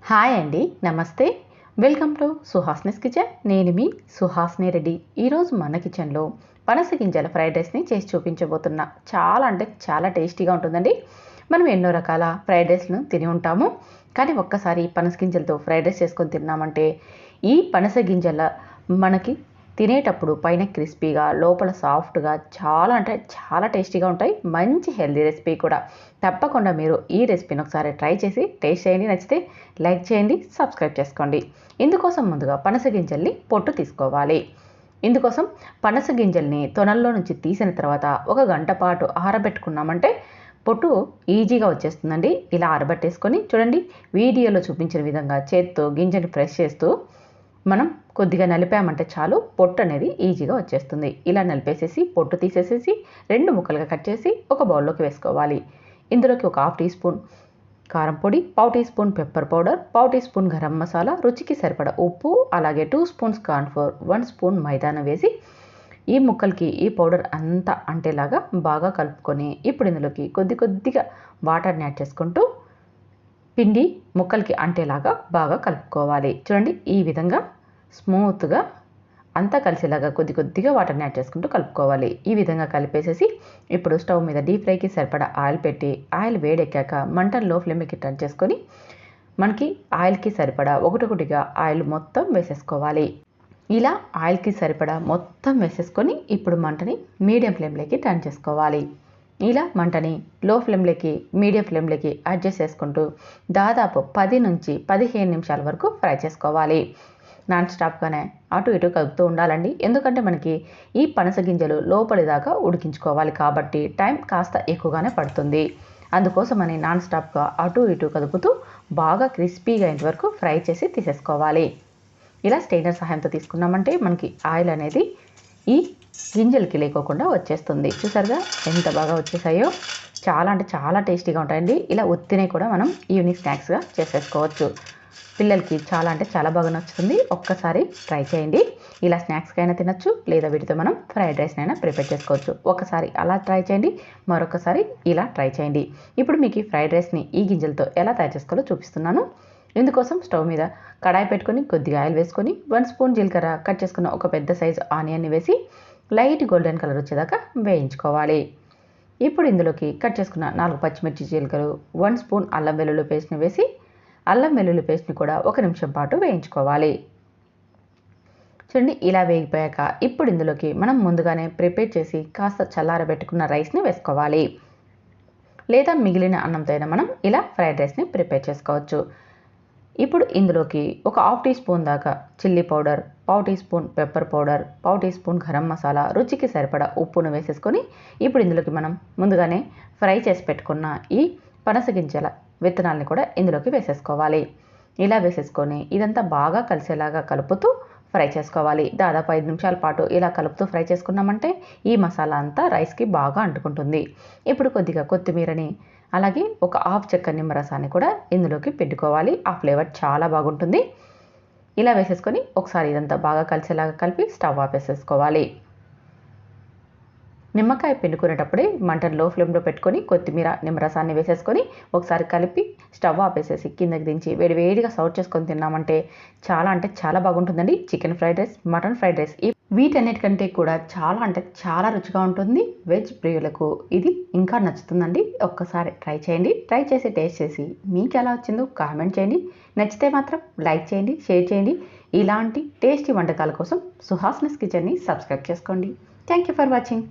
Hi అండి, నమస్తే. Welcome to Suhasini's kitchen. నేను మీ సుహాస్ని రెడ్డి. ఈరోజు మన కిచెన్లో పనస గింజల ఫ్రైడ్ రైస్ని చేసి చూపించబోతున్నా. చాలా అంటే చాలా టేస్టీగా ఉంటుందండి. మనం ఎన్నో రకాల ఫ్రైడ్ రైస్లను తిని ఉంటాము, కానీ ఒక్కసారి పనస గింజలతో ఫ్రైడ్ రైస్ చేసుకొని తిన్నామంటే ఈ పనస గింజల మనకి తినేటప్పుడు పైన క్రిస్పీగా లోపల సాఫ్ట్గా చాలా అంటే చాలా టేస్టీగా ఉంటాయి. మంచి హెల్దీ రెసిపీ కూడా. తప్పకుండా మీరు ఈ రెసిపీని ఒకసారి ట్రై చేసి టేస్ట్ చేయండి. నచ్చితే లైక్ చేయండి, సబ్స్క్రైబ్ చేసుకోండి. ఇందుకోసం ముందుగా పనస గింజల్ని పొట్టు తీసుకోవాలి. ఇందుకోసం పనస గింజల్ని తొనల్లో నుంచి తీసిన తర్వాత 1 గంట పాటు ఆరబెట్టుకున్నామంటే పొట్టు ఈజీగా వచ్చేస్తుందండి. ఇలా ఆరబెట్టేసుకొని చూడండి, వీడియోలో చూపించిన విధంగా చేత్తో గింజని ప్రెస్ చేస్తూ మనం కొద్దిగా నలిపామంటే చాలు, పొట్టు అనేది ఈజీగా వచ్చేస్తుంది. ఇలా నలిపేసేసి పొట్టు తీసేసేసి 2 ముక్కలుగా కట్ చేసి ఒక బౌల్లోకి వేసుకోవాలి. ఇందులోకి ఒక 1/2 టీ స్పూన్ కారం పొడి, 1/4 teaspoon pepper powder, 1/4 teaspoon garam masala, రుచికి సరిపడా ఉప్పు, అలాగే 2 స్పూన్స్ కార్న్ఫ్లోర్, 1 స్పూన్ మైదాను వేసి ఈ ముక్కలకి ఈ పౌడర్ అంతా అంటేలాగా బాగా కలుపుకొని ఇప్పుడు ఇందులోకి కొద్దిగా వాటర్ని యాడ్ చేసుకుంటూ పిండి ముక్కలకి అంటేలాగా బాగా కలుపుకోవాలి. చూడండి, ఈ విధంగా స్మూత్గా అంతా కలిసేలాగా కొద్దిగా వాటర్ని యాడ్ చేసుకుంటూ కలుపుకోవాలి. ఈ విధంగా కలిపేసేసి ఇప్పుడు స్టవ్ మీద డీప్ ఫ్రైకి సరిపడా ఆయిల్ పెట్టి ఆయిల్ వేడెక్కాక మంటను లో ఫ్లేమ్కి టర్న్ చేసుకొని మనకి ఆయిల్కి సరిపడా ఒకటిగా ఆయిల్ మొత్తం వేసేసుకోవాలి. ఇలా ఆయిల్కి సరిపడా మొత్తం వేసేసుకొని ఇప్పుడు మంటని మీడియం ఫ్లేమ్లోకి టర్న్ చేసుకోవాలి. ఇలా మంటని లో ఫ్లేమ్లోకి మీడియం ఫ్లేమ్లోకి అడ్జస్ట్ చేసుకుంటూ దాదాపు 10 నుంచి 15 నిమిషాల వరకు ఫ్రై చేసుకోవాలి. నాన్ స్టాప్గానే అటు ఇటు కలుపుతూ ఉండాలండి. ఎందుకంటే మనకి ఈ పనస గింజలు లోపలి దాకా ఉడికించుకోవాలి కాబట్టి టైం కాస్త ఎక్కువగానే పడుతుంది. అందుకోసమని నాన్ స్టాప్గా అటు ఇటు కదుపుతూ బాగా క్రిస్పీగా అయ్యేంత వరకు ఫ్రై చేసి తీసేసుకోవాలి. ఇలా స్టెయినర్ సహాయంతో తీసుకున్నామంటే మనకి ఆయిల్ అనేది ఈ గింజలకి లేకోకుండా వచ్చేస్తుంది. చూసారుగా ఎంత బాగా వచ్చేసాయో. చాలా అంటే చాలా టేస్టీగా ఉంటాయండి. ఇలా ఉత్తినే కూడా మనం ఈవినింగ్ స్నాక్స్గా చేసేసుకోవచ్చు. పిల్లలకి చాలా అంటే చాలా బాగా నచ్చుతుంది. ఒక్కసారి ట్రై చేయండి. ఇలా స్నాక్స్కి అయినా తినచ్చు, లేదా వీటితో మనం ఫ్రైడ్ రైస్నైనా ప్రిపేర్ చేసుకోవచ్చు. ఒకసారి అలా ట్రై చేయండి, మరొకసారి ఇలా ట్రై చేయండి. ఇప్పుడు మీకు ఈ ఫ్రైడ్ రైస్ని ఈ గింజలతో ఎలా తయారు చేసుకోవాలో చూపిస్తున్నాను. ఇందుకోసం స్టవ్ మీద కడాయి పెట్టుకొని కొద్దిగా ఆయిల్ వేసుకొని 1 స్పూన్ జీలకర్ర, కట్ చేసుకున్న ఒక పెద్ద సైజు ఆనియన్ని వేసి లైట్ గోల్డెన్ కలర్ వచ్చేదాకా వేయించుకోవాలి. ఇప్పుడు ఇందులోకి కట్ చేసుకున్న 4 పచ్చిమిర్చి చీలికలు, 1 స్పూన్ అల్లం వెల్లుల్లి పేస్ట్ని వేసి అల్లం వెల్లుల్లి పేస్ట్ని కూడా 1 నిమిషం పాటు వేయించుకోవాలి. చూడండి, ఇలా వేగిపోయాక ఇప్పుడు ఇందులోకి మనం ముందుగానే ప్రిపేర్ చేసి కాస్త చల్లారబెట్టుకున్న రైస్ని వేసుకోవాలి. లేదా మిగిలిన అన్నంతో అయినా మనం ఇలా ఫ్రైడ్ రైస్ని ప్రిపేర్ చేసుకోవచ్చు. ఇప్పుడు ఇందులోకి ఒక 1/2 టీ స్పూన్ దాకా chilli powder, 1/4 teaspoon pepper powder, 1/4 teaspoon garam masala, రుచికి సరిపడా ఉప్పును వేసేసుకొని ఇప్పుడు ఇందులోకి మనం ముందుగానే ఫ్రై చేసి పెట్టుకున్న ఈ పనస గింజల విత్తనాలని కూడా ఇందులోకి వేసేసుకోవాలి. ఇలా వేసేసుకొని ఇదంతా బాగా కలిసేలాగా కలుపుతూ ఫ్రై చేసుకోవాలి. దాదాపు 5 నిమిషాల పాటు ఇలా కలుపుతూ ఫ్రై చేసుకున్నామంటే ఈ మసాలా అంతా రైస్కి బాగా అంటుకుంటుంది. ఇప్పుడు కొద్దిగా కొత్తిమీరని, అలాగే ఒక 1/2 చెక్క నిమ్మరసాన్ని కూడా ఇందులోకి పెట్టుకోవాలి. ఆ ఫ్లేవర్ చాలా బాగుంటుంది. ఇలా వేసేసుకొని ఒకసారి ఇదంతా బాగా కలిసేలాగా కలిపి స్టవ్ ఆపేసేసుకోవాలి. నిమ్మకాయ పిండుకునేటప్పుడే మంటను లో ఫ్లేమ్లో పెట్టుకొని కొత్తిమీర, నిమ్మరసాన్ని వేసేసుకొని ఒకసారి కలిపి స్టవ్ ఆపేసేసి కిందకి దించి వేడివేడిగా సర్వ్ చేసుకొని తిన్నామంటే చాలా అంటే చాలా బాగుంటుందండి. Chicken fried rice, mutton fried rice వీటన్నిటికంటే కూడా చాలా అంటే చాలా రుచిగా ఉంటుంది. వెజ్ ప్రియులకు ఇది ఇంకా నచ్చుతుందండి. ఒక్కసారి ట్రై చేయండి. ట్రై చేసి టేస్ట్ చేసి మీకు ఎలా వచ్చిందో కామెంట్ చేయండి. నచ్చితే మాత్రం లైక్ చేయండి, షేర్ చేయండి. ఇలాంటి టేస్టీ వంటకాల కోసం సుహాస్నిస్ కిచెన్ని సబ్స్క్రైబ్ చేసుకోండి. Thank you for watching.